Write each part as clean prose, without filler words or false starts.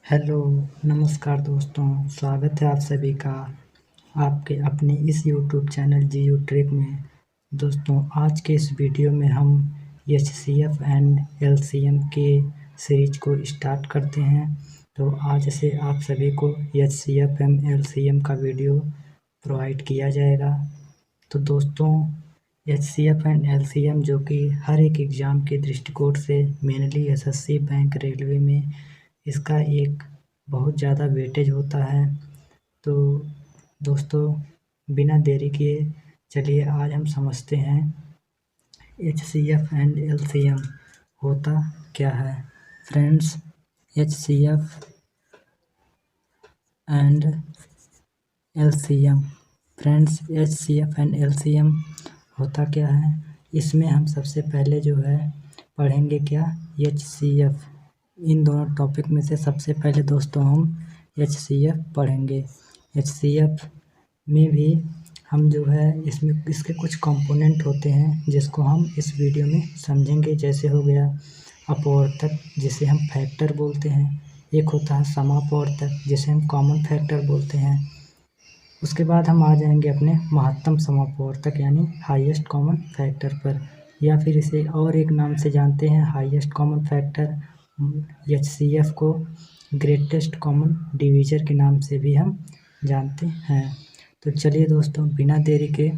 Hello, नमस्कार दोस्तों। स्वागत है आप सभी का आपके अपने इस यूट्यूब चैनल जीयू ट्रिक में। दोस्तों, आज के इस वीडियो में हम एचसीएफ एंड एलसीएम के सीरीज को स्टार्ट करते हैं। तो आज से आप सभी को एचसीएफ एंड एलसीएम का वीडियो प्रोवाइड किया जाएगा। तो दोस्तों, एचसीएफ एंड एलसीएम जो कि हर एक एग्ज़ाम के दृष्टिकोण से मेनली एसएससी, बैंक, रेलवे में इसका एक बहुत ज़्यादा वेटेज होता है। तो दोस्तों, बिना देरी किए चलिए आज हम समझते हैं एचसीएफ एंड एलसीएम होता क्या है। Friends, HCF and LCM HCF and LCM होता क्या है। इसमें हम सबसे पहले जो है पढ़ेंगे क्या, एचसीएफ। इन दोनों टॉपिक में से सबसे पहले दोस्तों हम एचसीएफ पढ़ेंगे। एचसीएफ में भी हम जो है इसमें इसके कुछ कंपोनेंट होते हैं जिसको हम इस वीडियो में समझेंगे। जैसे हो गया अपवर्तक, जिसे हम फैक्टर बोलते हैं। एक होता है समापवर्तक, जिसे हम कॉमन फैक्टर बोलते हैं। उसके बाद हम आ जाएंगे अपने महत्तम समापवर्तक यानी हाईएस्ट कॉमन फैक्टर पर, या फिर इसे और एक नाम से जानते हैं हाईएस्ट कॉमन फैक्टर। एचसीएफ को ग्रेटेस्ट कॉमन डिवीज़र के नाम से भी हम जानते हैं। तो चलिए दोस्तों, बिना देरी के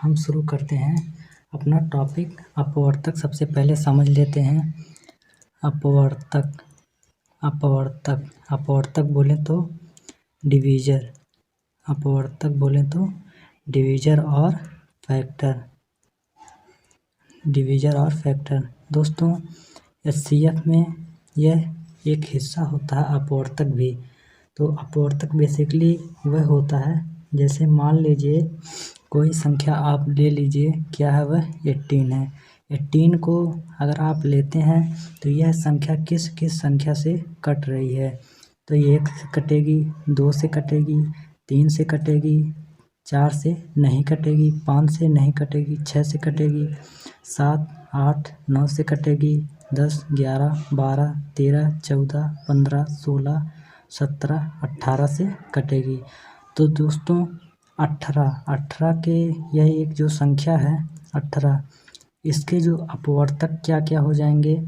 हम शुरू करते हैं अपना टॉपिक। अपवर्तक सबसे पहले समझ लेते हैं। अपवर्तक बोले तो डिवीज़र, अपवर्तक बोले तो डिवीज़र और फैक्टर। दोस्तों, एचसीएफ में यह एक हिस्सा होता है अपवर्तक भी। तो अपवर्तक बेसिकली वह होता है, जैसे मान लीजिए कोई संख्या आप ले लीजिए, क्या है वह 18 है। 18 को अगर आप लेते हैं तो यह संख्या किस संख्या से कट रही है। तो 1 से कटेगी, 2 से कटेगी, 3 से कटेगी, 4 से नहीं कटेगी, 5 से नहीं कटेगी, 6 से कटेगी, 7, 8, 9 से कटेगी, 10, 11, 12, 13, 14, 15, 16, 17, 18 से कटेगी। तो दोस्तों 18 के यह एक जो संख्या है 18, इसके जो अपवर्तक क्या क्या हो जाएंगे।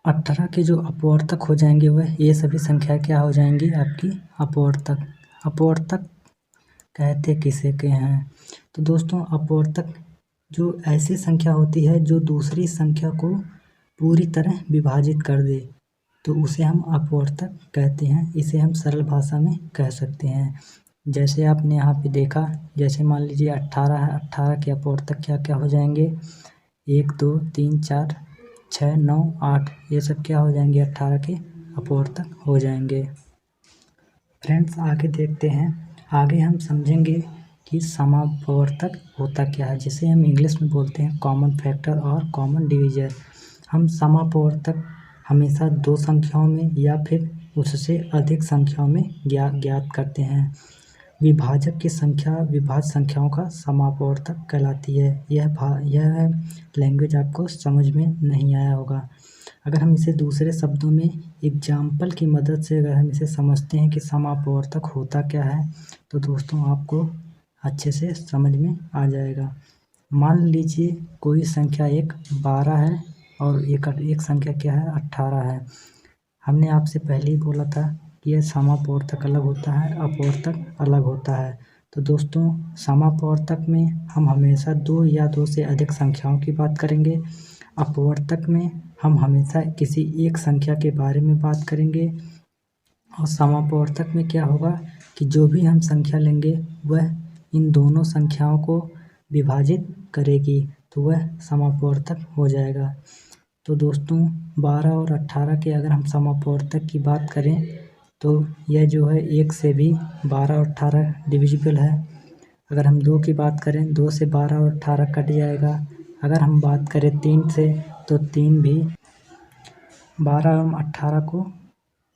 18 के जो अपवर्तक हो जाएंगे वह ये सभी संख्या क्या हो जाएंगी, आपकी अपवर्तक। अपवर्तक कहते किसे के हैं। तो दोस्तों, अपवर्तक जो ऐसी संख्या होती है जो दूसरी संख्या को पूरी तरह विभाजित कर दे, तो उसे हम अपवर्तक कहते हैं। इसे हम सरल भाषा में कह सकते हैं। जैसे आपने यहाँ पे देखा, जैसे मान लीजिए 18 है, 18 के अपवर्तक क्या क्या हो जाएंगे, 1, 2, 3, 4, 6, 9, 8, ये सब क्या हो जाएंगे, 18 के अपवर्तक हो जाएंगे। फ्रेंड्स, आगे देखते हैं। आगे हम समझेंगे कि समापवर्तक होता क्या है, जिसे हम इंग्लिश में बोलते हैं कॉमन फैक्टर और कॉमन डिवीज़र। हम समापवर्तक हमेशा 2 संख्याओं में या फिर उससे अधिक संख्याओं में ज्ञात करते हैं। विभाजक की संख्या विभाज्य संख्याओं का समापवर्तक कहलाती है। यह लैंग्वेज आपको समझ में नहीं आया होगा। अगर हम इसे दूसरे शब्दों में एग्जाम्पल की मदद से अगर हम इसे समझते हैं कि समापवर्तक होता क्या है, तो दोस्तों आपको अच्छे से समझ में आ जाएगा। मान लीजिए कोई संख्या एक 12 है और एक संख्या क्या है, 18 है। हमने आपसे पहले ही बोला था कि यह समापवर्तक अलग होता है, अपवर्तक अलग होता है। तो दोस्तों, समापवर्तक में हम हमेशा 2 या 2 से अधिक संख्याओं की बात करेंगे। अपवर्तक में हम हमेशा किसी एक संख्या के बारे में बात करेंगे। और समापवर्तक में क्या होगा कि जो भी हम संख्या लेंगे वह इन दोनों संख्याओं को विभाजित करेगी, तो वह समापवर्तक हो जाएगा। तो दोस्तों, 12 और 18 के अगर हम समापवर्तक की बात करें तो यह जो है 1 से भी 12 और 18 डिविजिबल है। अगर हम 2 की बात करें, 2 से 12 और 18 कट जाएगा। अगर हम बात करें 3 से, तो 3 भी 12 एवं 18 को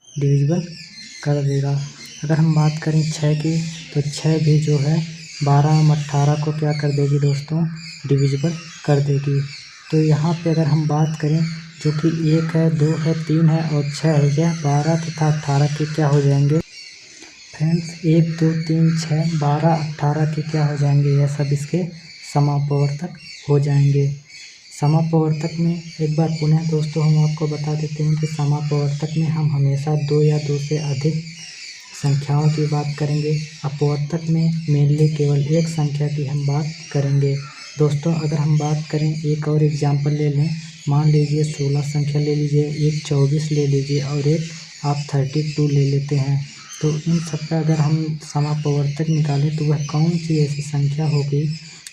डिविजिबल कर देगा। अगर हम बात करें 6 की, तो 6 भी जो है 12 एवं 18 को क्या कर देगी दोस्तों, डिविजिबल कर देगी। तो यहाँ पे अगर हम बात करें जो कि 1 है, 2 है, 3 है और 6 हो गया। 12 तथा 18 के क्या हो जाएंगे फ्रेंड्स? 1 2 3 6 12 18 के क्या हो जाएंगे? यह सब इसके समापवर्तक हो जाएंगे। समापवर्तक में एक बार पुनः दोस्तों हम आपको बता देते हैं कि समापवर्तक में हम हमेशा 2 या 2 से अधिक संख्याओं की बात करेंगे। अपवर्तक में मेनली केवल एक संख्या की हम बात करेंगे। दोस्तों अगर हम बात करें, एक और एग्जाम्पल ले लें, मान लीजिए 16 संख्या ले लीजिए, एक 24 ले लीजिए और एक आप 32 ले लेते हैं। तो इन सब का अगर हम समापवर्तक निकालें तो वह कौन सी ऐसी संख्या होगी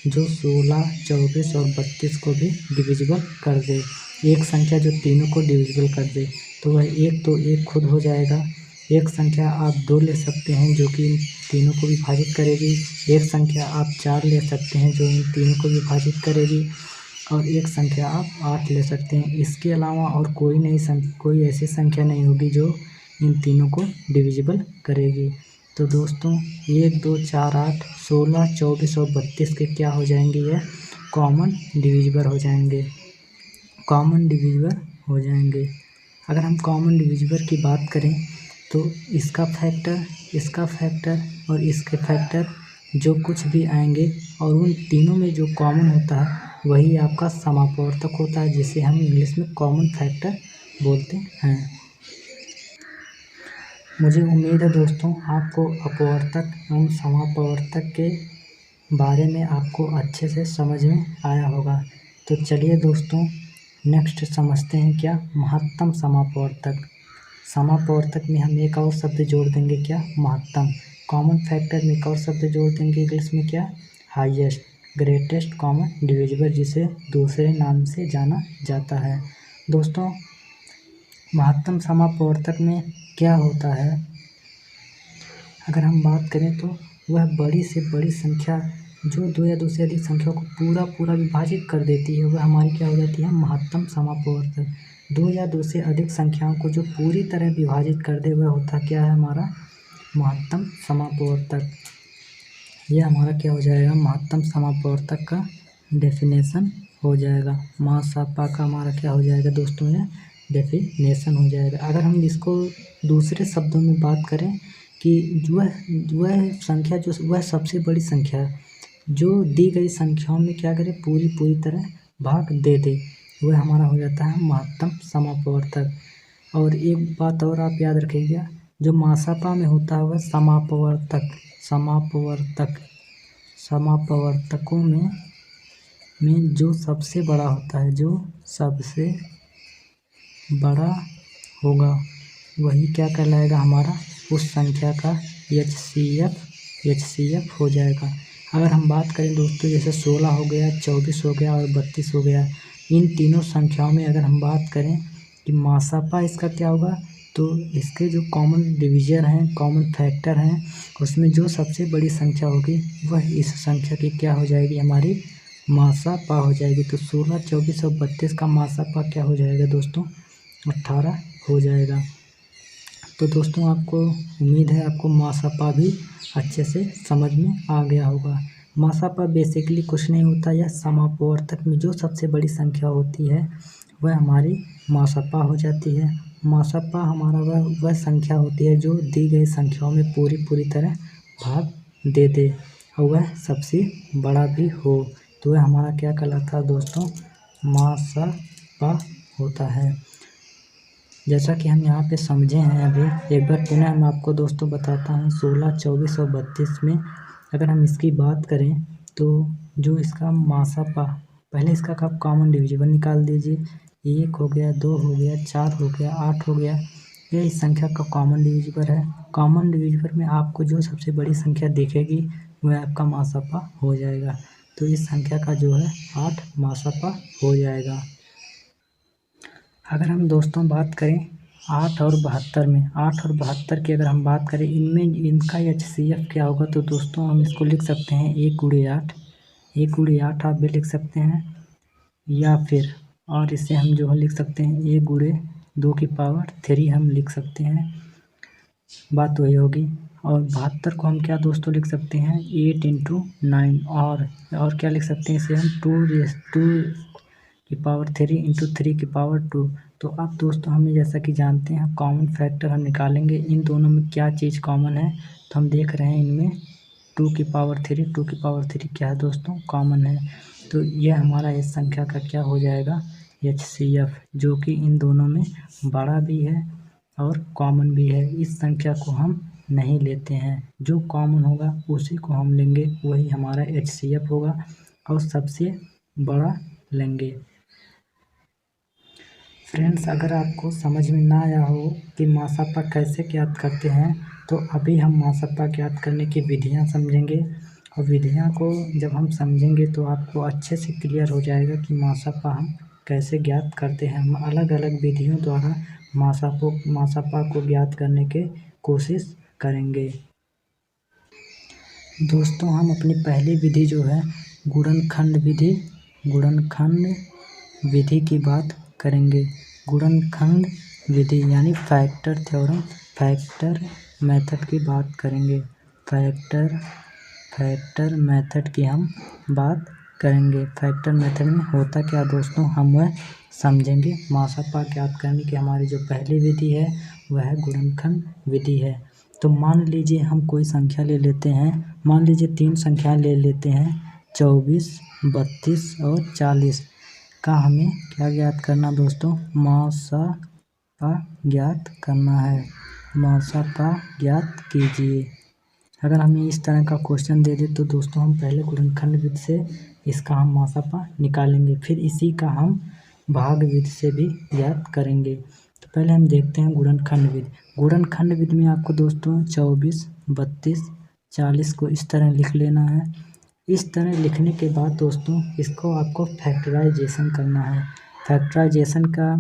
जो 16, 24 और 32 को भी डिविजिबल कर दे? एक संख्या जो तीनों को डिविजिबल कर दे, तो वह एक तो एक खुद हो जाएगा। एक संख्या आप 2 ले सकते हैं जो कि इन तीनों को विभाजित करेगी। एक संख्या आप 4 ले सकते हैं जो इन तीनों को विभाजित करेगी और एक संख्या आप 8 ले सकते हैं। इसके अलावा और कोई ऐसी संख्या नहीं होगी जो इन तीनों को डिविजिबल करेगी। तो दोस्तों 1 2 4 8 16, 24 और 32 के क्या हो जाएंगे? यह कॉमन डिविजिबल हो जाएंगे। कॉमन डिविजिबल हो जाएंगे। अगर हम कॉमन डिविजिबल की बात करें तो इसका फैक्टर और इसके फैक्टर जो कुछ भी आएंगे और उन तीनों में जो कॉमन होता है वही आपका समापवर्तक होता है, जिसे हम इंग्लिश में कॉमन फैक्टर बोलते हैं। मुझे उम्मीद है दोस्तों आपको अपवर्तक एवं समापवर्तक के बारे में आपको अच्छे से समझ में आया होगा। तो चलिए दोस्तों नेक्स्ट समझते हैं क्या? महत्तम समापवर्तक। समापवर्तक में हम एक और शब्द जोड़ देंगे, क्या? महत्तम। कॉमन फैक्टर में एक और शब्द जोड़ देंगे, इंग्लिश में क्या? हाईएस्ट, ग्रेटेस्ट कॉमन डिविजिबल, जिसे दूसरे नाम से जाना जाता है। दोस्तों महत्तम समापवर्तक में क्या होता है? अगर हम बात करें तो वह बड़ी से बड़ी संख्या जो 2 या 2 से अधिक संख्याओं को पूरा विभाजित कर देती है, वह हमारी क्या हो जाती है? महत्तम समापवर्तक। 2 या 2 से अधिक संख्याओं को जो पूरी तरह विभाजित कर दे वह होता क्या है? हमारा महत्तम समापवर्तक। यह हमारा क्या हो जाएगा? महत्तम समापवर्तक का डेफिनेशन हो जाएगा। मासापा का हमारा क्या हो जाएगा दोस्तों? यह डेफिनेशन हो जाएगा। अगर हम इसको दूसरे शब्दों में बात करें कि वह संख्या जो वह सबसे बड़ी संख्या जो दी गई संख्याओं में क्या करे? पूरी तरह भाग दे दे, वह हमारा हो जाता है महत्तम समापवर्तक। और एक बात और आप याद रखिएगा, जो मासापा में होता है वह समापवर्तकों में जो सबसे बड़ा होता है, जो सबसे बड़ा होगा वही क्या कहलाएगा? हमारा उस संख्या का HCF हो जाएगा। अगर हम बात करें दोस्तों, जैसे 16 हो गया, 24 हो गया और 32 हो गया, इन तीनों संख्याओं में अगर हम बात करें कि मासापा इसका क्या होगा, तो इसके जो कॉमन डिविजन हैं, कॉमन फैक्टर हैं, उसमें जो सबसे बड़ी संख्या होगी वह इस संख्या की क्या हो जाएगी? हमारी मासापा हो जाएगी। तो 16, 24 और 32 का मासापा क्या हो जाएगा दोस्तों? 18 हो जाएगा। तो दोस्तों आपको उम्मीद है आपको मासापा भी अच्छे से समझ में आ गया होगा। मासापा बेसिकली कुछ नहीं होता, यह समापवर्तक में जो सबसे बड़ी संख्या होती है वह हमारी मासापा हो जाती है। मासापा हमारा वह संख्या होती है जो दी गई संख्याओं में पूरी तरह भाग दे दे और वह सबसे बड़ा भी हो, तो वह हमारा क्या कहलाता है दोस्तों? मासापा होता है। जैसा कि हम यहाँ पे समझे हैं अभी, एक बार पुनः मैं आपको दोस्तों बताता हूँ। 16, 24 और 32 में अगर हम इसकी बात करें तो जो इसका मासापा, पहले इसका आप कॉमन डिविजिबल निकाल दीजिए। 1 हो गया, 2 हो गया, 4 हो गया, 8 हो गया, यह इस संख्या का कॉमन डिविजिबल है। कॉमन डिविजिबल में आपको जो सबसे बड़ी संख्या दिखेगी वह आपका मासापा हो जाएगा। तो इस संख्या का जो है 8 मासापा हो जाएगा। अगर हम दोस्तों बात करें 8 और 72 में, 8 और 72 की अगर हम बात करें, इनमें इनका HCF क्या होगा? तो दोस्तों हम इसको लिख सकते हैं 1 × 8 आप भी लिख सकते हैं, या फिर और इसे हम जो है लिख सकते हैं 1 × 2 की पावर 3 हम लिख सकते हैं, बात वही होगी। और 72 को हम क्या दोस्तों लिख सकते हैं? 8 × 9 और क्या लिख सकते हैं इसे हम? 2 की पावर 3 इंटू 3 की पावर 2। तो अब दोस्तों हमें जैसा कि जानते हैं कॉमन फैक्टर हम निकालेंगे, इन दोनों में क्या चीज़ कॉमन है। तो हम देख रहे हैं इनमें 2 की पावर 3 क्या है दोस्तों, कॉमन है। तो यह हमारा इस संख्या का क्या हो जाएगा, HCF, जो कि इन दोनों में बड़ा भी है और कॉमन भी है। इस संख्या को हम नहीं लेते हैं, जो कॉमन होगा उसी को हम लेंगे, वही हमारा HCF होगा और सबसे बड़ा लेंगे। फ्रेंड्स, अगर आपको समझ में ना आया हो कि मासापा कैसे ज्ञात करते हैं, तो अभी हम मासापा ज्ञात करने की विधियां समझेंगे। और विधियां को जब हम समझेंगे तो आपको अच्छे से क्लियर हो जाएगा कि मासापा हम कैसे ज्ञात करते हैं। हम अलग अलग विधियों द्वारा मासापा को ज्ञात करने की कोशिश करेंगे। दोस्तों, हम अपनी पहली विधि जो है गुणनखंड विधि की बात करेंगे। गुणनखंड विधि यानी फैक्टर थ्योरम, फैक्टर मेथड की बात करेंगे। फैक्टर मेथड की हम बात करेंगे। फैक्टर मेथड में होता क्या दोस्तों, हम वह समझेंगे। मासापा ज्ञात करने की हमारी जो पहली विधि है वह गुणनखंड विधि है। तो मान लीजिए हम कोई संख्या ले लेते हैं, मान लीजिए 3 संख्याएं ले लेते हैं, 24, 32 और 40 का हमें क्या ज्ञात करना दोस्तों, मासापा ज्ञात करना है। मासापा ज्ञात कीजिए। अगर हमें इस तरह का क्वेश्चन दे दे तो दोस्तों हम पहले गुणनखंड विधि से इसका हम मासापा निकालेंगे, फिर इसी का हम भाग विधि से भी ज्ञात करेंगे। तो पहले हम देखते हैं गुणनखंड विधि। गुणनखंड विधि में आपको दोस्तों 24, 32, 40 को इस तरह लिख लेना है। इस तरह लिखने के बाद दोस्तों इसको आपको फैक्टराइजेशन करना है। फैक्टराइजेशन का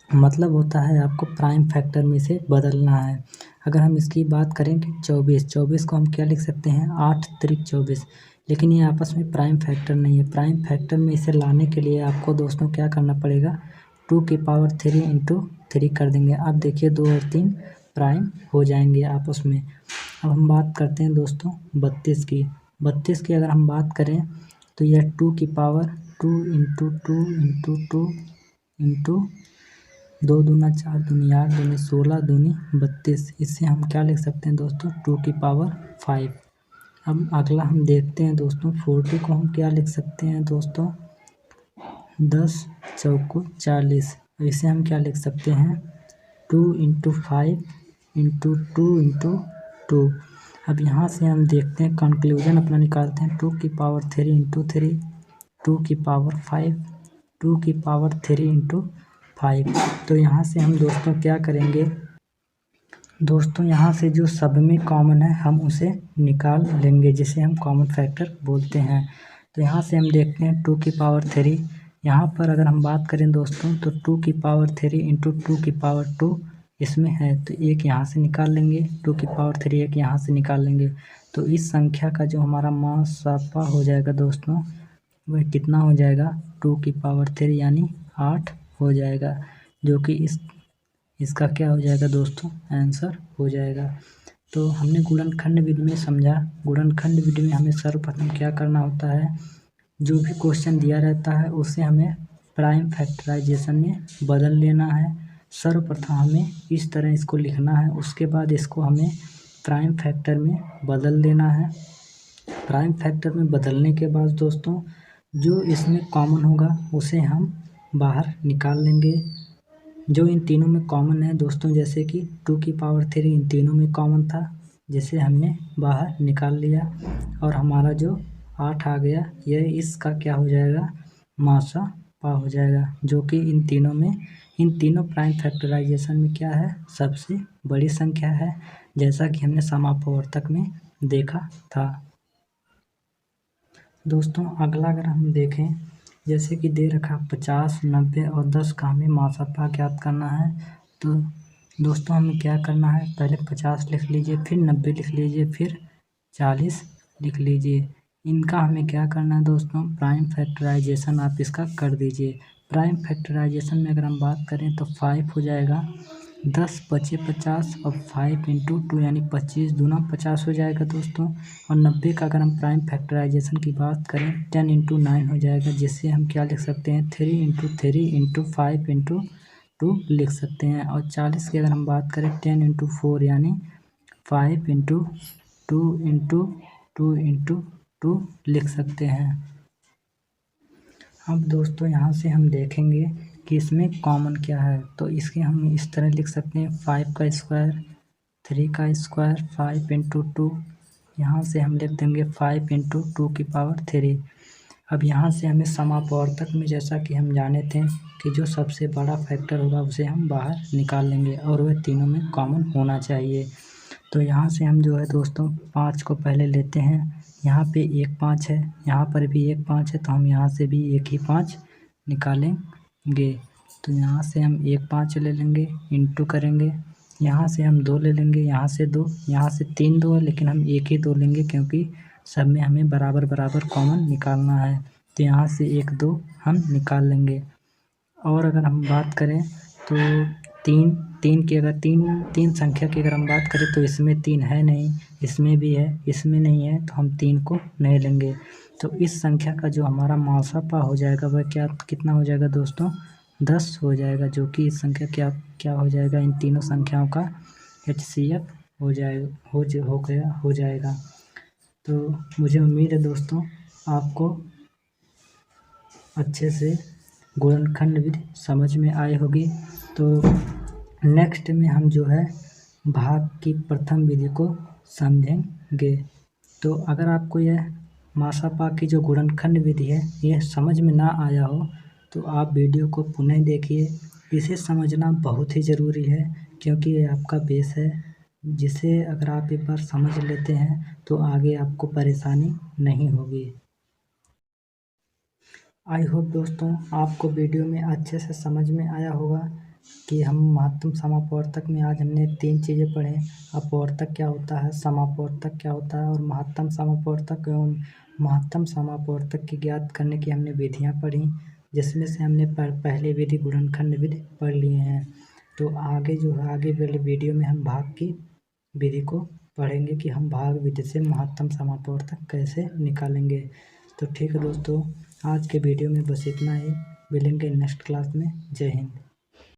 मतलब होता है आपको प्राइम फैक्टर में से बदलना है। अगर हम इसकी बात करें कि 24 को हम क्या लिख सकते हैं, 8 त्रिक 24, लेकिन ये आपस में प्राइम फैक्टर नहीं है। प्राइम फैक्टर में इसे लाने के लिए आपको दोस्तों क्या करना पड़ेगा, 2 की पावर 3 इंटू 3 कर देंगे। अब देखिए 2 और 3 प्राइम हो जाएंगे आपस में। अब हम बात करते हैं दोस्तों 32 की। 32 की अगर हम बात करें तो यह 2 की पावर 2 इंटू 2 इंटू 2 इंटू 2 दूना 4 दूनी 8 दूनी 16 दूनी 32, इससे हम क्या लिख सकते हैं दोस्तों, 2 की पावर 5। अब अगला हम देखते हैं दोस्तों 40 को हम क्या लिख सकते हैं दोस्तों, 10 चौको 40, इसे हम क्या लिख सकते हैं, 2 इंटू 5 इंटू 2 इंटू 2। अब यहाँ से हम देखते हैं कंक्लूजन अपना निकालते हैं, 2 की पावर 3 इंटू 3, 2 की पावर 5, 2 की पावर 3 इंटू 5। तो यहाँ से हम दोस्तों क्या करेंगे, दोस्तों यहाँ से जो सब में कॉमन है हम उसे निकाल लेंगे, जिसे हम कॉमन फैक्टर बोलते हैं। तो यहाँ से हम देखते हैं 2 की पावर 3, यहाँ पर अगर हम बात करें दोस्तों तो 2 की पावर 3 इंटू 2 की पावर 2 इसमें है, तो एक यहाँ से निकाल लेंगे, 2 की पावर 3 एक यहाँ से निकाल लेंगे। तो इस संख्या का जो हमारा मासापा हो जाएगा दोस्तों वह कितना हो जाएगा, 2 की पावर 3 यानी 8 हो जाएगा, जो कि इसका क्या हो जाएगा दोस्तों, आंसर हो जाएगा। तो हमने गुणनखंड विधि में समझा। गुणनखंड विधि में हमें सर्वप्रथम क्या करना होता है, जो भी क्वेश्चन दिया रहता है उसे हमें प्राइम फैक्टराइजेशन में बदल लेना है। सर्वप्रथम हमें इस तरह इसको लिखना है, उसके बाद इसको हमें प्राइम फैक्टर में बदल लेना है। प्राइम फैक्टर में बदलने के बाद दोस्तों जो इसमें कॉमन होगा उसे हम बाहर निकाल लेंगे। जो इन तीनों में कॉमन है दोस्तों, जैसे कि 2 की पावर 3 इन तीनों में कॉमन था, जिसे हमने बाहर निकाल लिया और हमारा जो 8 आ गया, यह इसका क्या हो जाएगा, मासापा हो जाएगा, जो कि इन तीनों प्राइम फैक्टराइजेशन में क्या है, सबसे बड़ी संख्या है, जैसा कि हमने समापवर्तक में देखा था। दोस्तों अगला अगर हम देखें, जैसे कि दे रखा 50, 90 और 10 का हमें मासापा ज्ञात करना है। तो दोस्तों हमें क्या करना है, पहले 50 लिख लीजिए, फिर 90 लिख लीजिए, फिर 40 लिख लीजिए। इनका हमें क्या करना है दोस्तों, प्राइम फैक्टराइजेशन आप इसका कर दीजिए। प्राइम फैक्टराइजेशन में अगर हम बात करें तो 5 हो जाएगा, 10 बचे 50 और 5 इंटू 2 यानी 25 दूना 50 हो जाएगा दोस्तों। और 90 का अगर हम प्राइम फैक्टराइजेशन की बात करें 10 इंटू 9 हो जाएगा, जिससे हम क्या लिख सकते हैं 3 इंटू 3 इंटू 5 इंटू 2 लिख सकते हैं। और 40 की अगर हम बात करें 10 इंटू 4 यानी 5 इंटू 2 इंटू 2 इंटू 2 लिख सकते हैं। अब दोस्तों यहाँ से हम देखेंगे कि इसमें कॉमन क्या है, तो इसके हम इस तरह लिख सकते हैं 5 का स्क्वायर 3 का स्क्वायर 5 इंटू 2, यहाँ से हम लिख देंगे 5 इंटू 2 की पावर 3। अब यहाँ से हमें समापवर्तक में जैसा कि हम जाने थे कि जो सबसे बड़ा फैक्टर होगा उसे हम बाहर निकाल लेंगे और वह तीनों में कॉमन होना चाहिए। तो यहाँ से हम जो है दोस्तों 5 को पहले लेते हैं, यहाँ पे एक 5 है, यहाँ पर भी एक 5 है, तो हम यहाँ से भी एक ही 5 निकालेंगे। तो यहाँ से हम एक 5 ले लेंगे, इंटू करेंगे, यहाँ से हम 2 ले लेंगे, यहाँ से 2, यहाँ से 3 2 है, लेकिन हम एक ही 2 लेंगे क्योंकि सब में हमें बराबर बराबर कॉमन निकालना है। तो यहाँ से 1 2 हम निकाल लेंगे। और अगर हम बात करें तो तीन की अगर तीन संख्या की अगर हम बात करें तो इसमें 3 है नहीं, इसमें भी है, इसमें नहीं है, तो हम 3 को नहीं लेंगे। तो इस संख्या का जो हमारा मासापा हो जाएगा वह कितना हो जाएगा दोस्तों 10 हो जाएगा, जो कि इस संख्या क्या हो जाएगा, इन तीनों संख्याओं का HCF हो जाएगा। तो मुझे उम्मीद है दोस्तों आपको अच्छे से गुणनखंड विधि समझ में आई होगी। तो नेक्स्ट में हम जो है भाग की प्रथम विधि को समझेंगे। तो अगर आपको यह मासापा की जो गुणनखंड विधि है यह समझ में ना आया हो तो आप वीडियो को पुनः देखिए। इसे समझना बहुत ही ज़रूरी है क्योंकि ये आपका बेस है, जिसे अगर आप एक बार समझ लेते हैं तो आगे आपको परेशानी नहीं होगी। आई होप दोस्तों आपको वीडियो में अच्छे से समझ में आया होगा कि हम महत्तम समापवर्तक में आज हमने 3 चीज़ें पढ़े। अपवर्तक क्या होता है, समापवर्तक क्या होता है और महत्तम समापवर्तक एवं महत्तम समापवर्तक की ज्ञात करने की हमने विधियाँ पढ़ी, जिसमें से हमने पहले विधि गुणनखंड विधि पढ़ लिए हैं। तो आगे जो है आगे वाले वीडियो में हम भाग की विधि को पढ़ेंगे कि हम भाग विधि से महत्तम समापवर्तक कैसे निकालेंगे। तो ठीक है दोस्तों, आज के वीडियो में बस इतना ही। मिलेंगे नेक्स्ट क्लास में। जय हिंद।